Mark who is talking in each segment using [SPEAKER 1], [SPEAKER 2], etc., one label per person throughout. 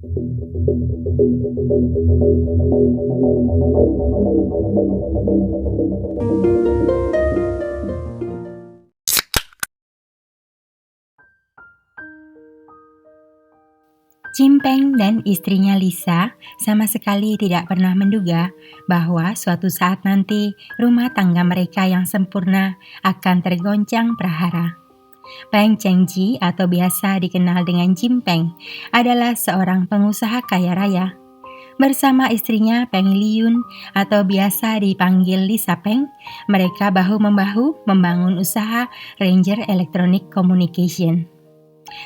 [SPEAKER 1] Jim Peng dan istrinya Lisa sama sekali tidak pernah menduga bahwa suatu saat nanti rumah tangga mereka yang sempurna akan tergoncang prahara. Peng Chengji atau biasa dikenal dengan Jim Peng adalah seorang pengusaha kaya raya. Bersama istrinya Peng Liyun atau biasa dipanggil Lisa Peng, mereka bahu-membahu membangun usaha Ranger Electronic Communication,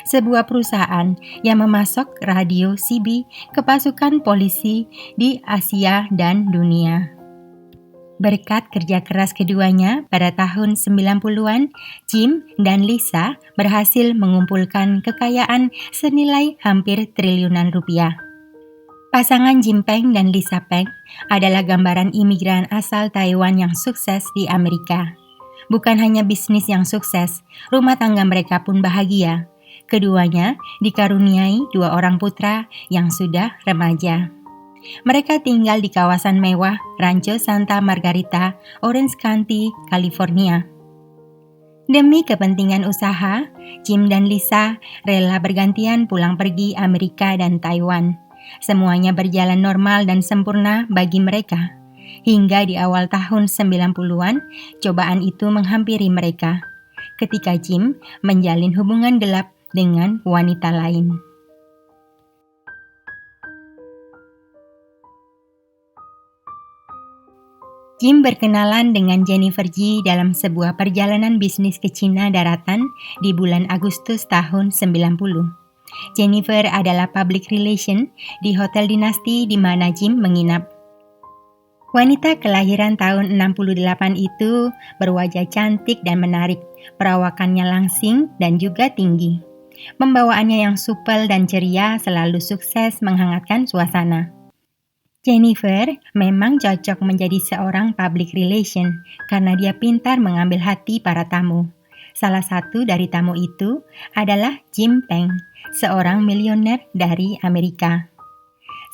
[SPEAKER 1] sebuah perusahaan yang memasok radio CB ke pasukan polisi di Asia dan dunia. Berkat kerja keras keduanya pada tahun 90-an, Jim dan Lisa berhasil mengumpulkan kekayaan senilai hampir triliunan rupiah. Pasangan Jim Peng dan Lisa Peng adalah gambaran imigran asal Taiwan yang sukses di Amerika. Bukan hanya bisnis yang sukses, rumah tangga mereka pun bahagia. Keduanya dikaruniai 2 orang putra yang sudah remaja. Mereka tinggal di kawasan mewah Rancho Santa Margarita, Orange County, California. Demi kepentingan usaha, Jim dan Lisa rela bergantian pulang pergi Amerika dan Taiwan. Semuanya berjalan normal dan sempurna bagi mereka. Hingga di awal tahun 90-an, cobaan itu menghampiri mereka. Ketika Jim menjalin hubungan gelap dengan wanita lain. Jim berkenalan dengan Jennifer Ji dalam sebuah perjalanan bisnis ke Cina daratan di bulan Agustus tahun 90. Jennifer adalah public relation di Hotel Dinasti di mana Jim menginap. Wanita kelahiran tahun 68 itu berwajah cantik dan menarik, perawakannya langsing dan juga tinggi. Pembawaannya yang supel dan ceria selalu sukses menghangatkan suasana. Jennifer memang cocok menjadi seorang public relation karena dia pintar mengambil hati para tamu. Salah satu dari tamu itu adalah Jim Peng, seorang milioner dari Amerika.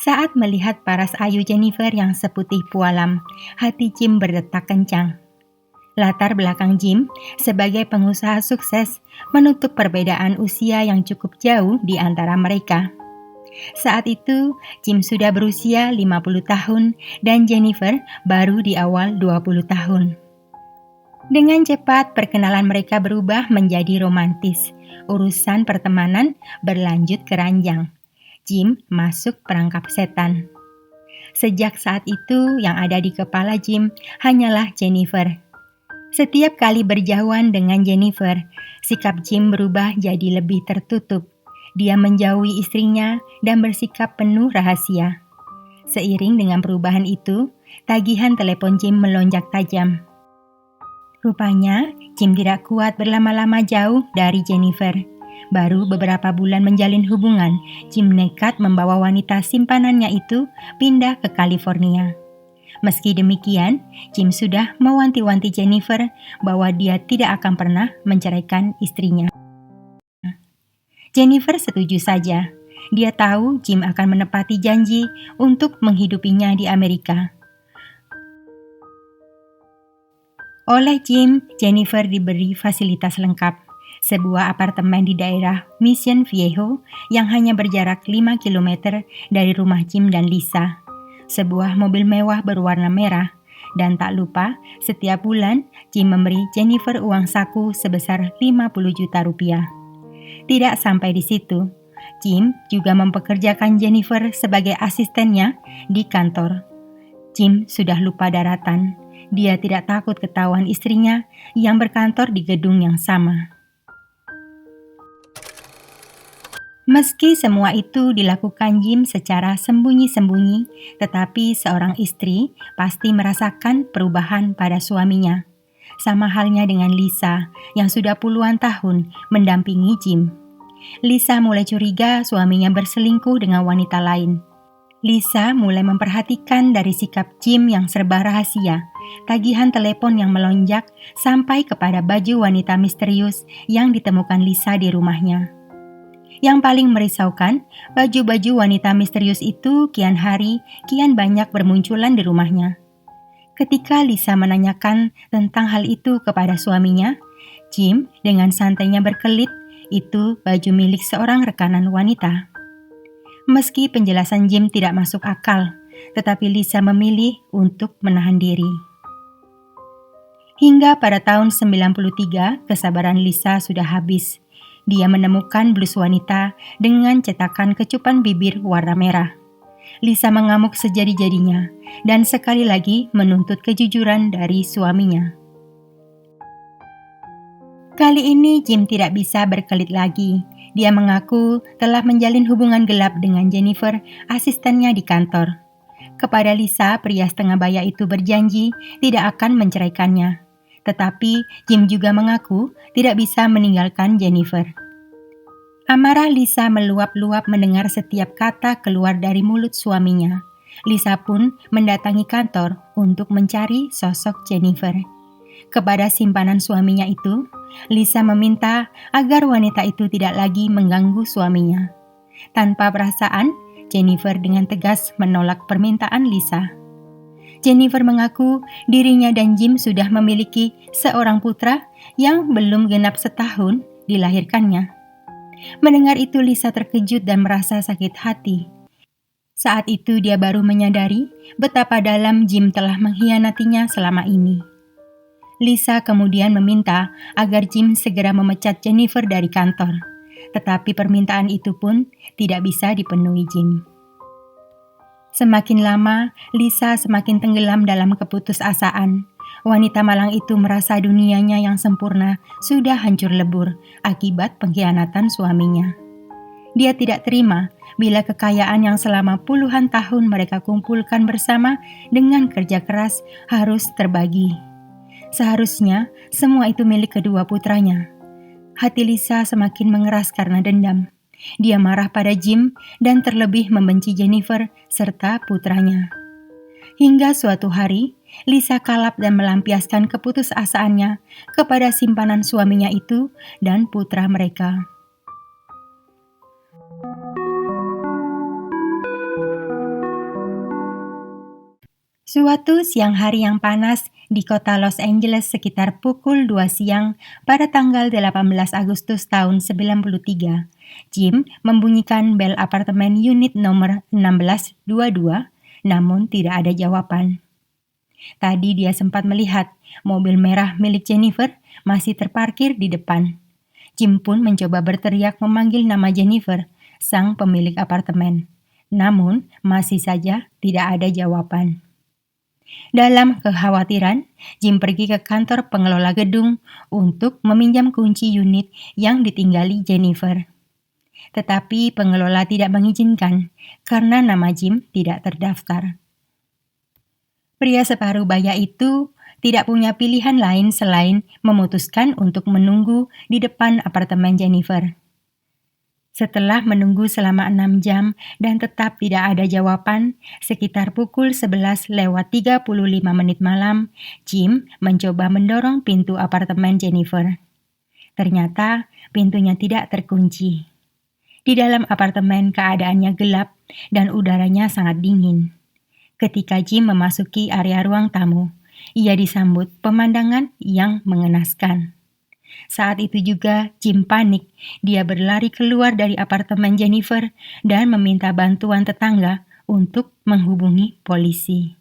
[SPEAKER 1] Saat melihat paras ayu Jennifer yang seputih pualam, hati Jim berdetak kencang. Latar belakang Jim sebagai pengusaha sukses menutup perbedaan usia yang cukup jauh di antara mereka. Saat itu, Jim sudah berusia 50 tahun dan Jennifer baru di awal 20 tahun. Dengan cepat, perkenalan mereka berubah menjadi romantis. Urusan pertemanan berlanjut ke ranjang. Jim masuk perangkap setan. Sejak saat itu, yang ada di kepala Jim hanyalah Jennifer. Setiap kali berjauhan dengan Jennifer, sikap Jim berubah jadi lebih tertutup. Dia menjauhi istrinya dan bersikap penuh rahasia. Seiring dengan perubahan itu, tagihan telepon Jim melonjak tajam. Rupanya, Jim tidak kuat berlama-lama jauh dari Jennifer. Baru beberapa bulan menjalin hubungan, Jim nekat membawa wanita simpanannya itu pindah ke California. Meski demikian, Jim sudah mewanti-wanti Jennifer bahwa dia tidak akan pernah menceraikan istrinya. Jennifer setuju saja. Dia tahu Jim akan menepati janji untuk menghidupinya di Amerika. Oleh Jim, Jennifer diberi fasilitas lengkap. Sebuah apartemen di daerah Mission Viejo yang hanya berjarak 5 km dari rumah Jim dan Lisa. Sebuah mobil mewah berwarna merah, dan tak lupa setiap bulan Jim memberi Jennifer uang saku sebesar 50 juta rupiah. Tidak sampai di situ, Jim juga mempekerjakan Jennifer sebagai asistennya di kantor. Jim sudah lupa daratan. Dia tidak takut ketahuan istrinya yang berkantor di gedung yang sama. Meski semua itu dilakukan Jim secara sembunyi-sembunyi, tetapi seorang istri pasti merasakan perubahan pada suaminya. Sama halnya dengan Lisa yang sudah puluhan tahun mendampingi Jim. Lisa mulai curiga suaminya berselingkuh dengan wanita lain. Lisa mulai memperhatikan dari sikap Jim yang serba rahasia, tagihan telepon yang melonjak, sampai kepada baju wanita misterius yang ditemukan Lisa di rumahnya. Yang paling merisaukan, baju-baju wanita misterius itu kian hari kian banyak bermunculan di rumahnya. Ketika Lisa menanyakan tentang hal itu kepada suaminya, Jim dengan santainya berkelit, itu baju milik seorang rekanan wanita. Meski penjelasan Jim tidak masuk akal, tetapi Lisa memilih untuk menahan diri. Hingga pada tahun 93, kesabaran Lisa sudah habis. Dia menemukan blus wanita dengan cetakan kecupan bibir warna merah. Lisa mengamuk sejadi-jadinya dan sekali lagi menuntut kejujuran dari suaminya. Kali ini Jim tidak bisa berkelit lagi. Dia mengaku telah menjalin hubungan gelap dengan Jennifer, asistennya di kantor. Kepada Lisa, pria setengah baya itu berjanji tidak akan menceraikannya. Tetapi Jim juga mengaku tidak bisa meninggalkan Jennifer. Amarah Lisa meluap-luap mendengar setiap kata keluar dari mulut suaminya. Lisa pun mendatangi kantor untuk mencari sosok Jennifer. Kepada simpanan suaminya itu, Lisa meminta agar wanita itu tidak lagi mengganggu suaminya. Tanpa perasaan, Jennifer dengan tegas menolak permintaan Lisa. Jennifer mengaku dirinya dan Jim sudah memiliki seorang putra yang belum genap setahun dilahirkannya. Mendengar itu Lisa terkejut dan merasa sakit hati. Saat itu dia baru menyadari betapa dalam Jim telah mengkhianatinya selama ini. Lisa kemudian meminta agar Jim segera memecat Jennifer dari kantor. Tetapi permintaan itu pun tidak bisa dipenuhi Jim. Semakin lama, Lisa semakin tenggelam dalam keputusasaan. Wanita malang itu merasa dunianya yang sempurna sudah hancur lebur akibat pengkhianatan suaminya. Dia tidak terima bila kekayaan yang selama puluhan tahun mereka kumpulkan bersama dengan kerja keras harus terbagi. Seharusnya semua itu milik kedua putranya. Hati Lisa semakin mengeras karena dendam. Dia marah pada Jim dan terlebih membenci Jennifer serta putranya. Hingga suatu hari, Lisa kalap dan melampiaskan keputusasaannya kepada simpanan suaminya itu dan putra mereka. Suatu siang hari yang panas di kota Los Angeles sekitar pukul 2 siang pada tanggal 18 Agustus tahun 93, Jim membunyikan bel apartemen unit nomor 1622, namun tidak ada jawaban. Tadi dia sempat melihat mobil merah milik Jennifer masih terparkir di depan. Jim pun mencoba berteriak memanggil nama Jennifer, sang pemilik apartemen. Namun masih saja tidak ada jawaban. Dalam kekhawatiran, Jim pergi ke kantor pengelola gedung untuk meminjam kunci unit yang ditinggali Jennifer. Tetapi pengelola tidak mengizinkan karena nama Jim tidak terdaftar. Pria separuh baya itu tidak punya pilihan lain selain memutuskan untuk menunggu di depan apartemen Jennifer. Setelah menunggu selama 6 jam dan tetap tidak ada jawaban, sekitar pukul 11:35 malam, Jim mencoba mendorong pintu apartemen Jennifer. Ternyata pintunya tidak terkunci. Di dalam apartemen keadaannya gelap dan udaranya sangat dingin. Ketika Jim memasuki area ruang tamu, ia disambut pemandangan yang mengenaskan. Saat itu juga Jim panik. Dia berlari keluar dari apartemen Jennifer dan meminta bantuan tetangga untuk menghubungi polisi.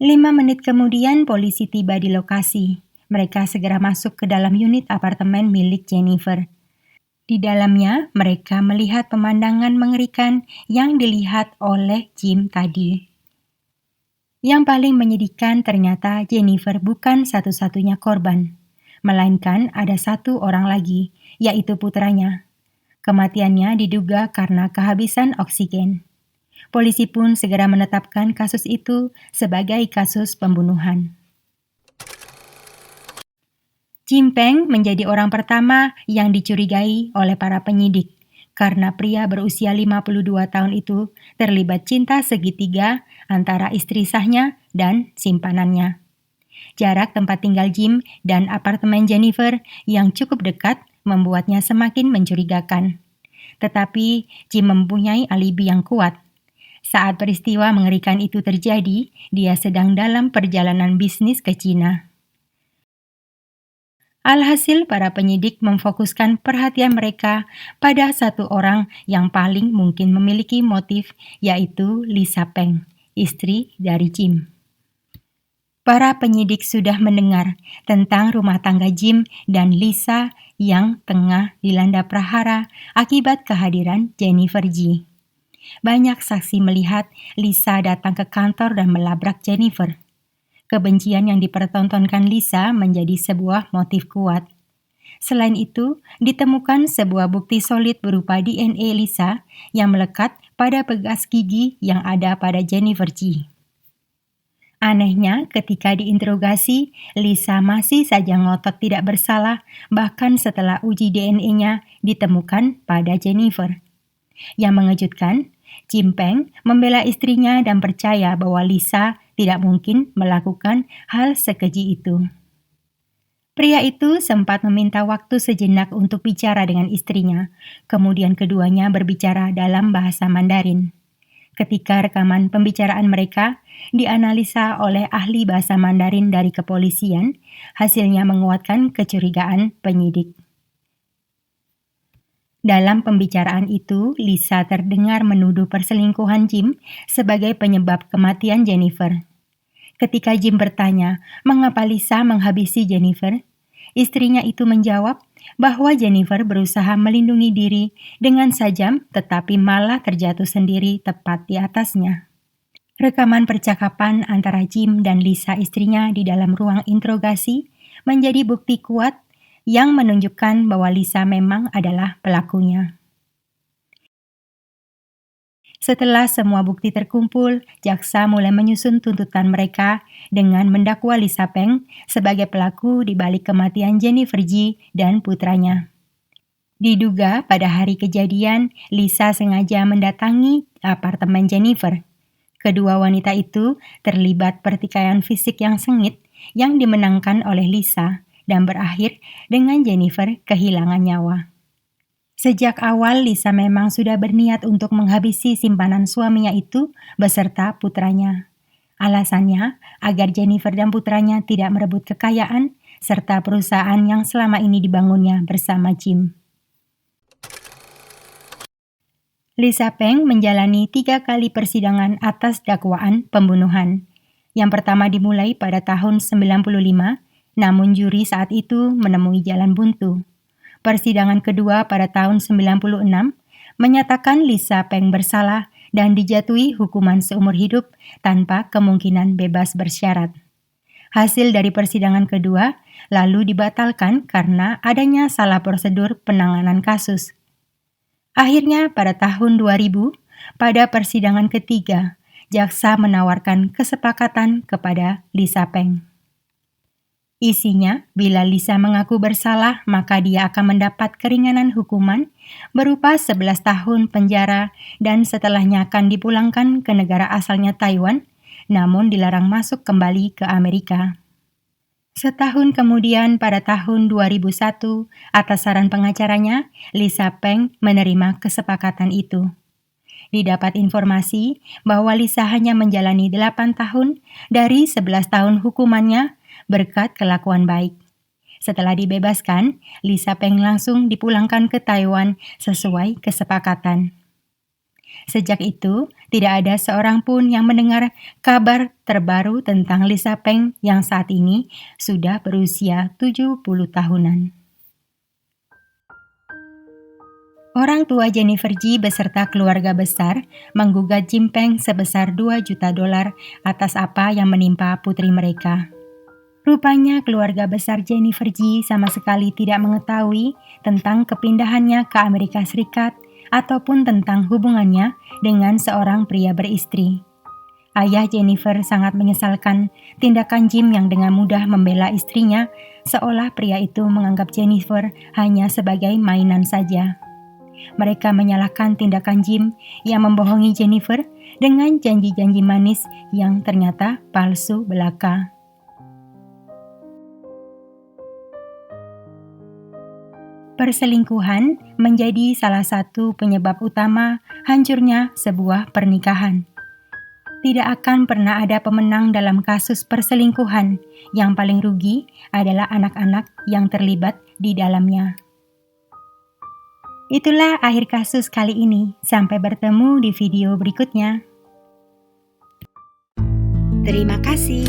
[SPEAKER 1] 5 menit kemudian polisi tiba di lokasi. Mereka segera masuk ke dalam unit apartemen milik Jennifer. Di dalamnya, mereka melihat pemandangan mengerikan yang dilihat oleh Jim tadi. Yang paling menyedihkan ternyata Jennifer bukan satu-satunya korban, melainkan ada satu orang lagi, yaitu putranya. Kematiannya diduga karena kehabisan oksigen. Polisi pun segera menetapkan kasus itu sebagai kasus pembunuhan. Jim Peng menjadi orang pertama yang dicurigai oleh para penyidik karena pria berusia 52 tahun itu terlibat cinta segitiga antara istri sahnya dan simpanannya. Jarak tempat tinggal Jim dan apartemen Jennifer yang cukup dekat membuatnya semakin mencurigakan. Tetapi Jim mempunyai alibi yang kuat. Saat peristiwa mengerikan itu terjadi, dia sedang dalam perjalanan bisnis ke Cina. Alhasil, para penyidik memfokuskan perhatian mereka pada satu orang yang paling mungkin memiliki motif, yaitu Lisa Peng, istri dari Jim. Para penyidik sudah mendengar tentang rumah tangga Jim dan Lisa yang tengah dilanda prahara akibat kehadiran Jennifer G. Banyak saksi melihat Lisa datang ke kantor dan melabrak Jennifer. Kebencian yang dipertontonkan Lisa menjadi sebuah motif kuat. Selain itu, ditemukan sebuah bukti solid berupa DNA Lisa yang melekat pada bekas gigi yang ada pada Jennifer G. Anehnya, ketika diinterogasi, Lisa masih saja ngotot tidak bersalah, bahkan setelah uji DNA-nya ditemukan pada Jennifer. Yang mengejutkan, Jim Peng membela istrinya dan percaya bahwa Lisa tidak mungkin melakukan hal sekeji itu. Pria itu sempat meminta waktu sejenak untuk bicara dengan istrinya, kemudian keduanya berbicara dalam bahasa Mandarin. Ketika rekaman pembicaraan mereka dianalisa oleh ahli bahasa Mandarin dari kepolisian, hasilnya menguatkan kecurigaan penyidik. Dalam pembicaraan itu, Lisa terdengar menuduh perselingkuhan Jim sebagai penyebab kematian Jennifer. Ketika Jim bertanya mengapa Lisa menghabisi Jennifer, istrinya itu menjawab bahwa Jennifer berusaha melindungi diri dengan sajam tetapi malah terjatuh sendiri tepat di atasnya. Rekaman percakapan antara Jim dan Lisa istrinya di dalam ruang interogasi menjadi bukti kuat yang menunjukkan bahwa Lisa memang adalah pelakunya. Setelah semua bukti terkumpul, jaksa mulai menyusun tuntutan mereka dengan mendakwa Lisa Peng sebagai pelaku di balik kematian Jennifer G dan putranya. Diduga pada hari kejadian, Lisa sengaja mendatangi apartemen Jennifer. Kedua wanita itu terlibat pertikaian fisik yang sengit yang dimenangkan oleh Lisa dan berakhir dengan Jennifer kehilangan nyawa. Sejak awal, Lisa memang sudah berniat untuk menghabisi simpanan suaminya itu beserta putranya. Alasannya agar Jennifer dan putranya tidak merebut kekayaan serta perusahaan yang selama ini dibangunnya bersama Jim. Lisa Peng menjalani 3 kali persidangan atas dakwaan pembunuhan. Yang pertama dimulai pada tahun 95, namun juri saat itu menemui jalan buntu. Persidangan kedua pada tahun 96 menyatakan Lisa Peng bersalah dan dijatuhi hukuman seumur hidup tanpa kemungkinan bebas bersyarat. Hasil dari persidangan kedua lalu dibatalkan karena adanya salah prosedur penanganan kasus. Akhirnya pada tahun 2000, pada persidangan ketiga, jaksa menawarkan kesepakatan kepada Lisa Peng. Isinya, bila Lisa mengaku bersalah, maka dia akan mendapat keringanan hukuman berupa 11 tahun penjara dan setelahnya akan dipulangkan ke negara asalnya Taiwan, namun dilarang masuk kembali ke Amerika. Setahun kemudian pada tahun 2001, atas saran pengacaranya, Lisa Peng menerima kesepakatan itu. Didapat informasi bahwa Lisa hanya menjalani 8 tahun dari 11 tahun hukumannya berkat kelakuan baik. Setelah dibebaskan, Lisa Peng langsung dipulangkan ke Taiwan sesuai kesepakatan. Sejak itu, tidak ada seorang pun yang mendengar kabar terbaru tentang Lisa Peng yang saat ini sudah berusia 70 tahunan. Orang tua Jennifer G beserta keluarga besar menggugat Jim Peng sebesar $2 juta atas apa yang menimpa putri mereka. Rupanya keluarga besar Jennifer G sama sekali tidak mengetahui tentang kepindahannya ke Amerika Serikat ataupun tentang hubungannya dengan seorang pria beristri. Ayah Jennifer sangat menyesalkan tindakan Jim yang dengan mudah membela istrinya, seolah pria itu menganggap Jennifer hanya sebagai mainan saja. Mereka menyalahkan tindakan Jim yang membohongi Jennifer dengan janji-janji manis yang ternyata palsu belaka. Perselingkuhan menjadi salah satu penyebab utama hancurnya sebuah pernikahan. Tidak akan pernah ada pemenang dalam kasus perselingkuhan. Yang paling rugi adalah anak-anak yang terlibat di dalamnya. Itulah akhir kasus kali ini. Sampai bertemu di video berikutnya.
[SPEAKER 2] Terima kasih.